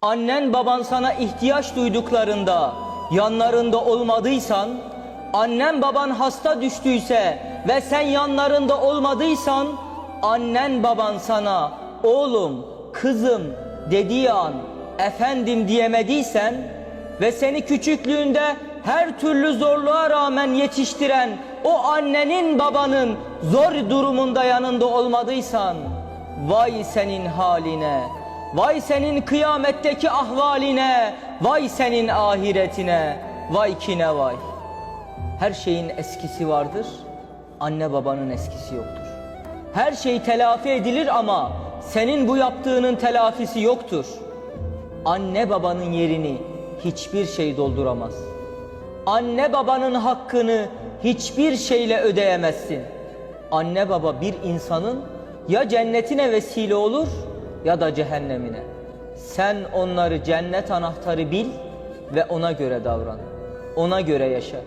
Annen baban sana ihtiyaç duyduklarında yanlarında olmadıysan, annen baban hasta düştüyse ve sen yanlarında olmadıysan, annen baban sana oğlum, kızım dediği an efendim diyemediysen ve seni küçüklüğünde her türlü zorluğa rağmen yetiştiren o annenin babanın zor durumunda yanında olmadıysan, vay senin haline, vay senin kıyametteki ahvaline, vay senin ahiretine, vay kine vay. Her şeyin eskisi vardır, anne babanın eskisi yoktur. Her şey telafi edilir ama senin bu yaptığının telafisi yoktur. Anne babanın yerini hiçbir şey dolduramaz. Anne babanın hakkını hiçbir şeyle ödeyemezsin. Anne baba bir insanın ya cennetine vesile olur ya da cehennemine. Sen onları cennet anahtarı bil ve ona göre davran. Ona göre yaşa.